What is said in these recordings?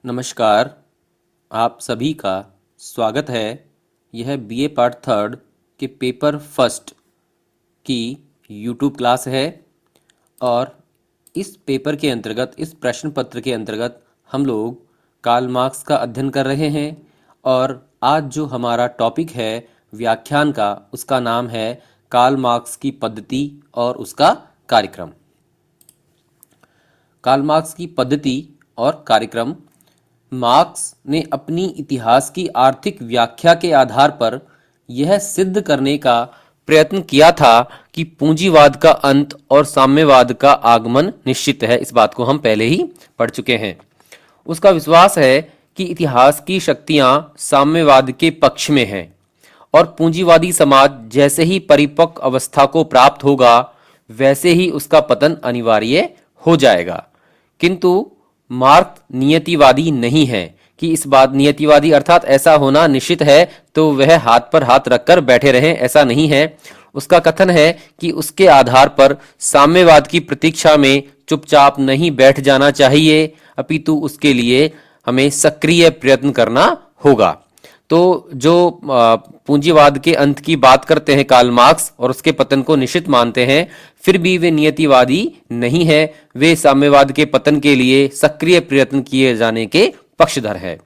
नमस्कार। आप सभी का स्वागत है। यह बीए पार्ट थर्ड के पेपर फर्स्ट की यूट्यूब क्लास है और इस पेपर के अंतर्गत, इस प्रश्न पत्र के अंतर्गत हम लोग कार्ल मार्क्स का अध्ययन कर रहे हैं। और आज जो हमारा टॉपिक है व्याख्यान का, उसका नाम है कार्ल मार्क्स की पद्धति और उसका कार्यक्रम। कार्ल मार्क्स की पद्धति और कार्यक्रम। मार्क्स ने अपनी इतिहास की आर्थिक व्याख्या के आधार पर यह सिद्ध करने का प्रयत्न किया था कि पूंजीवाद का अंत और साम्यवाद का आगमन निश्चित है। इस बात को हम पहले ही पढ़ चुके हैं। उसका विश्वास है कि इतिहास की शक्तियां साम्यवाद के पक्ष में हैं और पूंजीवादी समाज जैसे ही परिपक्व अवस्था को प्राप्त होगा वैसे ही उसका पतन अनिवार्य हो जाएगा। किंतु मार्क्स नियतिवादी नहीं है कि इस बात, नियतिवादी अर्थात ऐसा होना निश्चित है तो वह हाथ पर हाथ रखकर बैठे रहें, ऐसा नहीं है। उसका कथन है कि उसके आधार पर साम्यवाद की प्रतीक्षा में चुपचाप नहीं बैठ जाना चाहिए, अपितु उसके लिए हमें सक्रिय प्रयत्न करना होगा। तो जो पूंजीवाद के अंत की बात करते हैं कार्ल मार्क्स और उसके पतन को निश्चित मानते हैं, फिर भी वे नियतिवादी नहीं है। वे साम्यवाद के पतन के लिए सक्रिय प्रयत्न किए जाने के पक्षधर है।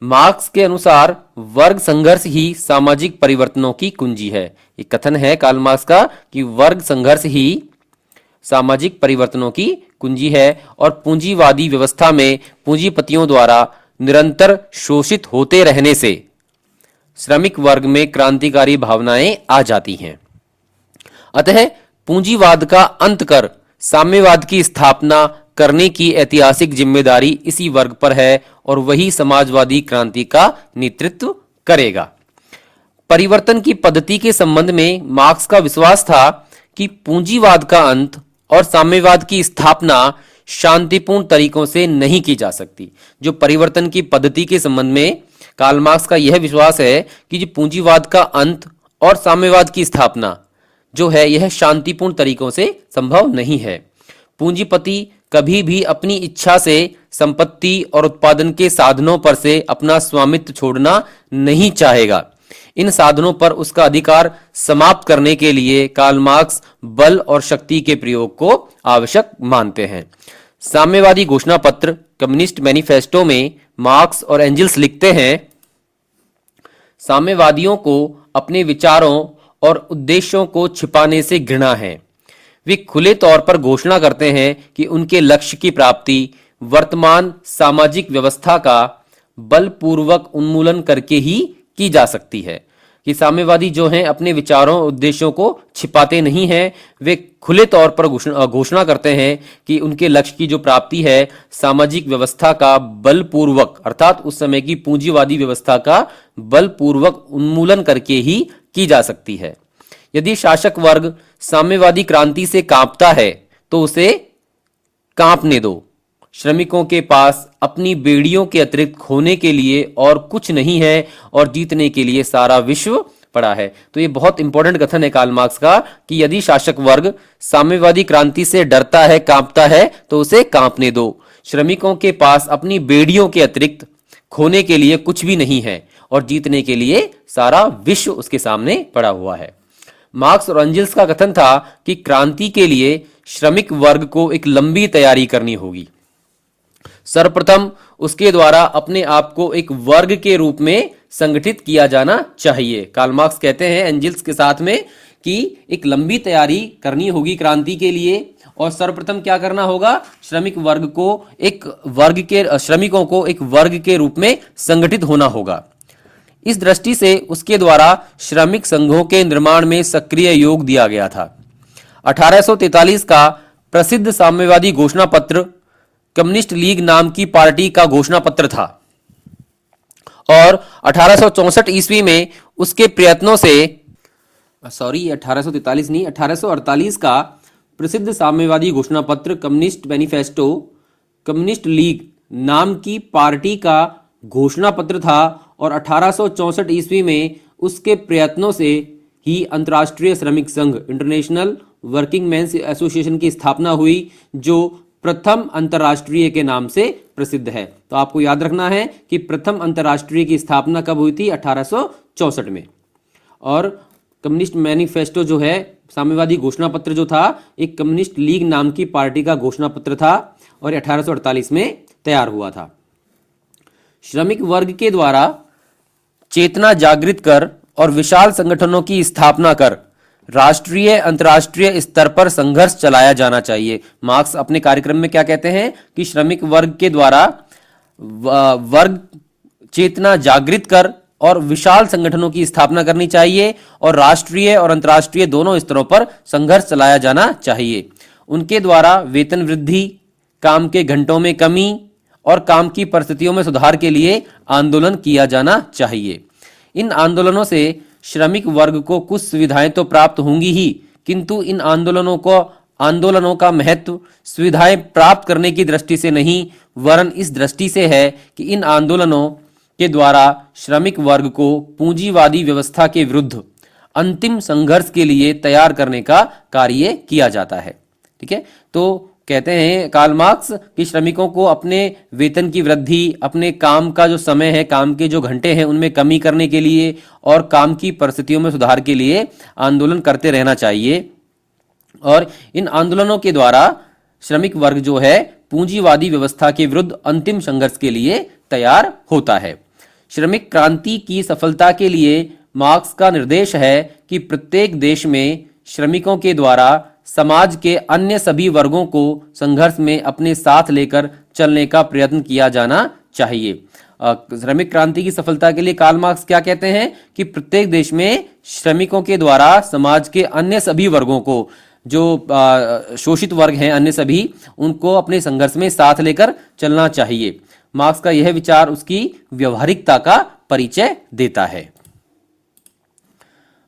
मार्क्स के अनुसार वर्ग संघर्ष ही सामाजिक परिवर्तनों की कुंजी है। ये कथन है कार्ल मार्क्स का कि वर्ग संघर्ष ही सामाजिक परिवर्तनों की कुंजी है और पूंजीवादी व्यवस्था में पूंजीपतियों द्वारा निरंतर शोषित होते रहने से श्रमिक वर्ग में क्रांतिकारी भावनाएं आ जाती हैं। अतः पूंजीवाद का अंत कर साम्यवाद की स्थापना करने की ऐतिहासिक जिम्मेदारी इसी वर्ग पर है और वही समाजवादी क्रांति का नेतृत्व करेगा। परिवर्तन की पद्धति के संबंध में मार्क्स का विश्वास था कि पूंजीवाद का अंत और साम्यवाद की स्थापना शांतिपूर्ण तरीकों से नहीं की जा सकती। जो परिवर्तन की पद्धति के संबंध में कार्ल मार्क्स का यह विश्वास है कि जो पूंजीवाद का अंत और साम्यवाद की स्थापना जो है यह शांतिपूर्ण तरीकों से संभव नहीं है। पूंजीपति कभी भी अपनी इच्छा से संपत्ति और उत्पादन के साधनों पर से अपना स्वामित्व छोड़ना नहीं चाहेगा। इन साधनों पर उसका अधिकार समाप्त करने के लिए कार्ल मार्क्स बल और शक्ति के प्रयोग को आवश्यक मानते हैं। साम्यवादी घोषणा पत्र कम्युनिस्ट मैनिफेस्टो में मार्क्स और एंजल्स लिखते हैं, साम्यवादियों को अपने विचारों और उद्देश्यों को छिपाने से घृणा है। वे खुले तौर पर घोषणा करते हैं कि उनके लक्ष्य की प्राप्ति वर्तमान सामाजिक व्यवस्था का बलपूर्वक उन्मूलन करके ही की जा सकती है। कि साम्यवादी जो हैं अपने विचारों उद्देश्यों को छिपाते नहीं हैं, वे खुले तौर पर घोषणा करते हैं कि उनके लक्ष्य की जो प्राप्ति है सामाजिक व्यवस्था का बलपूर्वक अर्थात उस समय की पूंजीवादी व्यवस्था का बलपूर्वक उन्मूलन करके ही की जा सकती है। यदि शासक वर्ग साम्यवादी क्रांति से कांपता है तो उसे कांपने दो। श्रमिकों के पास अपनी बेड़ियों के अतिरिक्त खोने के लिए और कुछ नहीं है और जीतने के लिए सारा विश्व पड़ा है। तो ये बहुत इंपॉर्टेंट कथन है कार्ल मार्क्स का कि यदि शासक वर्ग साम्यवादी क्रांति से डरता है, कांपता है तो उसे कांपने दो। श्रमिकों के पास अपनी बेड़ियों के अतिरिक्त खोने के लिए कुछ भी नहीं है और जीतने के लिए सारा विश्व उसके सामने पड़ा हुआ है। मार्क्स और एंजल्स का कथन था कि क्रांति के लिए श्रमिक वर्ग को एक लंबी तैयारी करनी होगी। सर्वप्रथम उसके द्वारा अपने आप को एक वर्ग के रूप में संगठित किया जाना चाहिए। कार्ल मार्क्स कहते हैं एंजल्स के साथ में कि एक लंबी तैयारी करनी होगी क्रांति के लिए और सर्वप्रथम क्या करना होगा, श्रमिक वर्ग को एक वर्ग के श्रमिकों को एक वर्ग के रूप में संगठित होना होगा। इस दृष्टि से उसके द्वारा श्रमिक संघों के निर्माण में सक्रिय योग दिया गया था। 1843 का प्रसिद्ध साम्यवादी घोषणा पत्र कम्युनिस्ट लीग नाम की पार्टी का घोषणा पत्र था और 1864 ईस्वी में उसके प्रयत्नों से 1843 नहीं, 1848 का प्रसिद्ध साम्यवादी घोषणा पत्र कम्युनिस्ट मैनिफेस्टो कम्युनिस्ट लीग नाम की पार्टी का घोषणा पत्र था और 1864 ईस्वी में उसके प्रयत्नों से ही अंतर्राष्ट्रीय श्रमिक संघ इंटरनेशनल वर्किंग मेंस एसोसिएशन की स्थापना हुई, जो प्रथम अंतर्राष्ट्रीय के नाम से प्रसिद्ध है। तो आपको याद रखना है कि प्रथम अंतर्राष्ट्रीय की स्थापना कब हुई थी? 1864 में। और कम्युनिस्ट मैनिफेस्टो जो है, साम्यवादी घोषणा पत्र जो था, एक कम्युनिस्ट लीग नाम की पार्टी का घोषणा पत्र था और 1848 में तैयार हुआ था। श्रमिक वर्ग के द्वारा चेतना जागृत कर और विशाल संगठनों की स्थापना कर राष्ट्रीय अंतर्राष्ट्रीय स्तर पर संघर्ष चलाया जाना चाहिए। मार्क्स अपने कार्यक्रम में क्या कहते हैं कि श्रमिक वर्ग के द्वारा वर्ग चेतना जागृत कर और विशाल संगठनों की स्थापना करनी चाहिए और राष्ट्रीय और अंतर्राष्ट्रीय दोनों स्तरों पर संघर्ष चलाया जाना चाहिए। उनके द्वारा वेतन वृद्धि, काम के घंटों में कमी और काम की परिस्थितियों में सुधार के लिए आंदोलन किया जाना चाहिए। इन आंदोलनों से श्रमिक वर्ग को कुछ सुविधाएं तो प्राप्त होंगी ही, किंतु इन आंदोलनों का महत्व सुविधाएं प्राप्त करने की दृष्टि से नहीं, वरन इस दृष्टि से है कि इन आंदोलनों के द्वारा श्रमिक वर्ग को पूंजीवादी व्यवस्था के विरुद्ध अंतिम संघर्ष के लिए तैयार करने का कार्य किया जाता है। ठीक है, तो कहते हैं कार्ल मार्क्स कि श्रमिकों को अपने वेतन की वृद्धि, अपने काम का जो समय है, काम के जो घंटे हैं उनमें कमी करने के लिए और काम की परिस्थितियों में सुधार के लिए आंदोलन करते रहना चाहिए। और इन आंदोलनों के द्वारा श्रमिक वर्ग जो है पूंजीवादी व्यवस्था के विरुद्ध अंतिम संघर्ष के लिए तैयार होता है। श्रमिक क्रांति की सफलता के लिए मार्क्स का निर्देश है कि प्रत्येक देश में श्रमिकों के द्वारा समाज के अन्य सभी वर्गों को संघर्ष में अपने साथ लेकर चलने का प्रयत्न किया जाना चाहिए। श्रमिक क्रांति की सफलता के लिए कार्ल मार्क्स क्या कहते हैं कि प्रत्येक देश में श्रमिकों के द्वारा समाज के अन्य सभी वर्गों को, जो शोषित वर्ग हैं अन्य सभी, उनको अपने संघर्ष में साथ लेकर चलना चाहिए। मार्क्स का यह विचार उसकी व्यवहारिकता का परिचय देता है।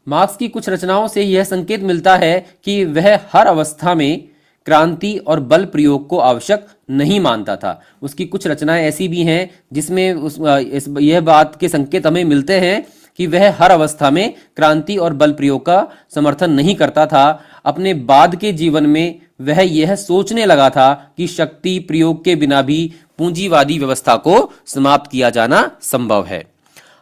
मार्क्स की कुछ रचनाओं से यह संकेत मिलता है कि वह हर अवस्था में क्रांति और बल प्रयोग को आवश्यक नहीं मानता था। उसकी कुछ रचनाएं ऐसी भी हैं जिसमें यह बात के संकेत हमें मिलते हैं कि वह हर अवस्था में क्रांति और बल प्रयोग का समर्थन नहीं करता था। अपने बाद के जीवन में वह यह सोचने लगा था कि शक्ति प्रयोग के बिना भी पूंजीवादी व्यवस्था को समाप्त किया जाना संभव है।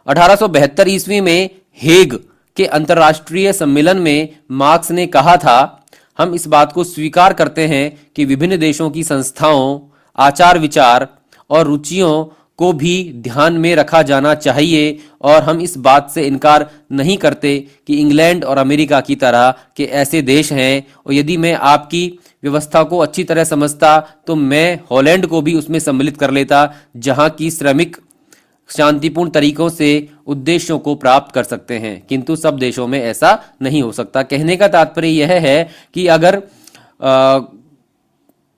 1872 ईस्वी में हेग के अंतर्राष्ट्रीय सम्मेलन में मार्क्स ने कहा था, हम इस बात को स्वीकार करते हैं कि विभिन्न देशों की संस्थाओं, आचार विचार और रुचियों को भी ध्यान में रखा जाना चाहिए और हम इस बात से इनकार नहीं करते कि इंग्लैंड और अमेरिका की तरह के ऐसे देश हैं, और यदि मैं आपकी व्यवस्था को अच्छी तरह समझता तो मैं हॉलैंड को भी उसमें सम्मिलित कर लेता, जहां की श्रमिक शांतिपूर्ण तरीकों से उद्देश्यों को प्राप्त कर सकते हैं, किंतु सब देशों में ऐसा नहीं हो सकता। कहने का तात्पर्य यह है कि अगर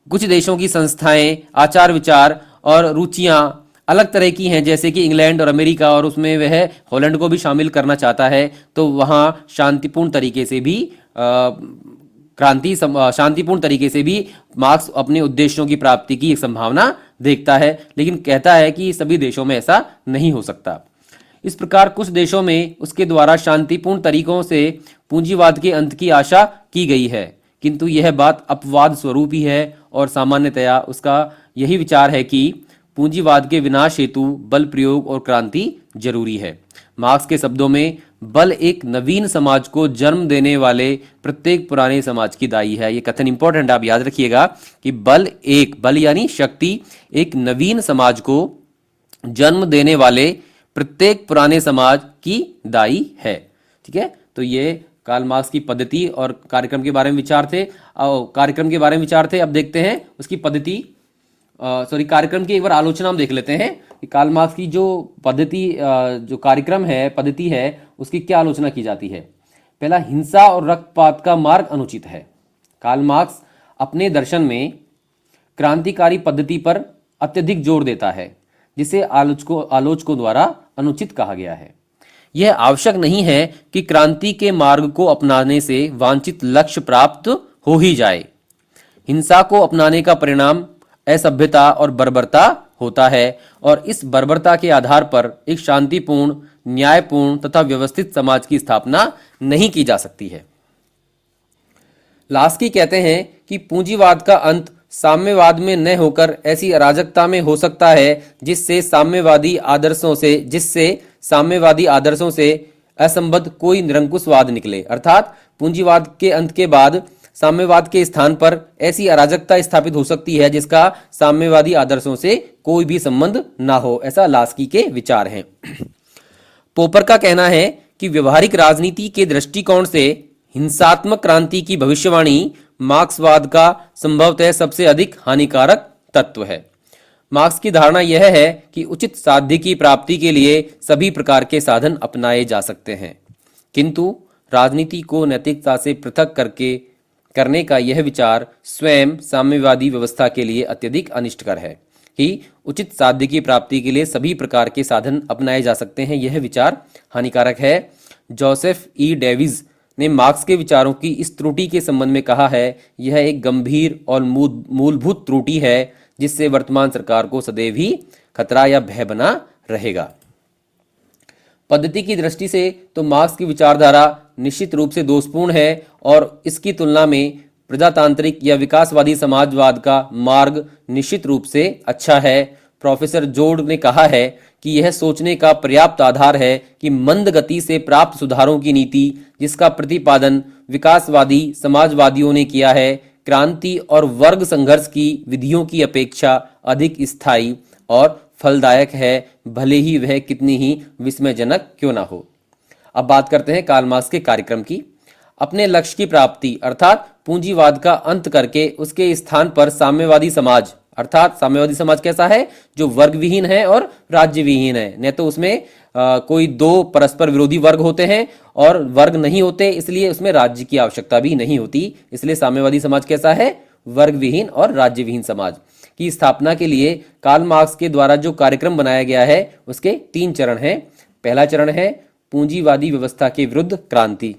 कुछ देशों की संस्थाएं, आचार विचार और रुचियां अलग तरह की हैं, जैसे कि इंग्लैंड और अमेरिका, और उसमें वह हॉलैंड को भी शामिल करना चाहता है, तो वहां शांतिपूर्ण तरीके से भी शांतिपूर्ण तरीके से भी मार्क्स अपने उद्देश्यों की प्राप्ति की एक संभावना देखता है, लेकिन कहता है कि सभी देशों में ऐसा नहीं हो सकता। इस प्रकार कुछ देशों में उसके द्वारा शांतिपूर्ण तरीकों से पूंजीवाद के अंत की आशा की गई है, किंतु यह बात अपवाद स्वरूप ही है और सामान्यतया उसका यही विचार है कि पूंजीवाद के विनाश हेतु बल प्रयोग और क्रांति जरूरी है। मार्क्स के शब्दों में, बल एक नवीन समाज को जन्म देने वाले प्रत्येक पुराने समाज की दाई है। ये कथन इंपॉर्टेंट, आप याद रखिएगा कि बल यानी शक्ति एक नवीन समाज को जन्म देने वाले प्रत्येक पुराने समाज की दाई है। ठीक है, तो ये कार्ल मार्क्स की पद्धति और कार्यक्रम के बारे में विचार थे। अब देखते हैं उसकी पद्धति, कार्यक्रम की एक बार आलोचना हम देख लेते हैं कि कार्ल मार्क्स की जो पद्धति, जो कार्यक्रम है, पद्धति है, उसकी क्या आलोचना की जाती है। पहला, हिंसा और रक्तपात का मार्ग अनुचित है। कार्ल मार्क्स अपने दर्शन में क्रांतिकारी पद्धति पर अत्यधिक जोर देता है, जिसे आलोचकों द्वारा अनुचित कहा गया है। यह आवश्यक नहीं है कि क्रांति के मार्ग को अपनाने से वांछित लक्ष्य प्राप्त हो ही जाए। हिंसा को अपनाने का परिणाम असभ्यता और बर्बरता होता है, और इस बर्बरता के आधार पर एक शांतिपूर्ण, न्यायपूर्ण तथा व्यवस्थित समाज की स्थापना नहीं की जा सकती है। लास्की कहते हैं कि पूंजीवाद का अंत साम्यवाद में न होकर ऐसी अराजकता में हो सकता है जिससे साम्यवादी आदर्शों से असंबद्ध कोई निरंकुशवाद निकले। अर्थात पूंजीवाद के अंत के बाद साम्यवाद के स्थान पर ऐसी अराजकता स्थापित हो सकती है जिसका साम्यवादी आदर्शों से कोई भी संबंध ना हो, ऐसा लास्की के विचार हैं। पोपर का कहना है कि व्यवहारिक राजनीति के दृष्टिकोण से हिंसात्मक क्रांति की भविष्यवाणी मार्क्सवाद का संभवतः सबसे अधिक हानिकारक तत्व है। मार्क्स की धारणा यह है कि उचित साध्य की प्राप्ति के लिए सभी प्रकार के साधन अपनाए जा सकते हैं, किंतु राजनीति को नैतिकता से पृथक करने का यह विचार स्वयं साम्यवादी व्यवस्था के लिए अत्यधिक अनिष्टकर है। कि उचित साध्य की प्राप्ति के लिए सभी प्रकार के साधन अपनाए जा सकते हैं, यह विचार हानिकारक है। जोसेफ ई डेविस ने मार्क्स के विचारों की इस त्रुटि के संबंध में कहा है, यह एक गंभीर और मूलभूत त्रुटि है जिससे वर्तमान सरकार को सदैव ही खतरा या भय बना रहेगा। पद्धति की दृष्टि से तो मार्क्स की विचारधारा निश्चित रूप से दोषपूर्ण है और इसकी तुलना में प्रजातांत्रिक या विकासवादी समाजवाद का मार्ग निश्चित रूप से अच्छा है। प्रोफेसर जोड ने कहा है कि यह सोचने का पर्याप्त आधार है कि मंद गति से प्राप्त सुधारों की नीति जिसका प्रतिपादन विकासवादी समाजवादियों ने किया है, क्रांति और वर्ग संघर्ष की विधियों की अपेक्षा अधिक स्थायी और फलदायक है, भले ही वह कितनी ही विस्मयजनक क्यों ना हो। अब बात करते हैं कार्ल मार्क्स के कार्यक्रम की। अपने लक्ष्य की प्राप्ति अर्थात पूंजीवाद का अंत करके उसके स्थान पर साम्यवादी समाज, अर्थात साम्यवादी समाज कैसा है, जो वर्ग विहीन है और राज्य विहीन है। न तो उसमें कोई दो परस्पर विरोधी वर्ग होते हैं और वर्ग नहीं होते, इसलिए उसमें राज्य की आवश्यकता भी नहीं होती। इसलिए साम्यवादी समाज कैसा है, वर्ग विहीन और राज्य विहीन समाज की स्थापना के लिए कार्ल मार्क्स के द्वारा जो कार्यक्रम बनाया गया है उसके 3 चरण हैं। पहला चरण है पूंजीवादी व्यवस्था के विरुद्ध क्रांति,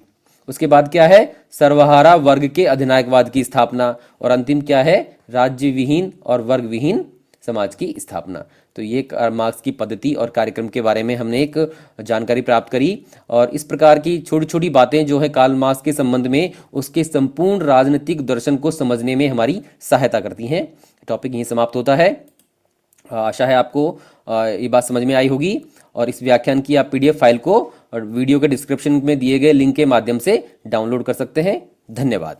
उसके बाद क्या है, सर्वहारा वर्ग के अधिनायकवाद की स्थापना, और अंतिम क्या है, राज्य विहीन और वर्ग विहीन समाज की स्थापना। तो ये मार्क्स की पद्धति और कार्यक्रम के बारे में हमने एक जानकारी प्राप्त करी, और इस प्रकार की छोटी छोटी बातें जो है कार्ल मार्क्स के संबंध में उसके संपूर्ण राजनीतिक दर्शन को समझने में हमारी सहायता करती हैं। टॉपिक यहीं समाप्त होता है। आशा है आपको ये बात समझ में आई होगी, और इस व्याख्यान की आप PDF फाइल को और वीडियो के डिस्क्रिप्शन में दिए गए लिंक के माध्यम से डाउनलोड कर सकते हैं। धन्यवाद।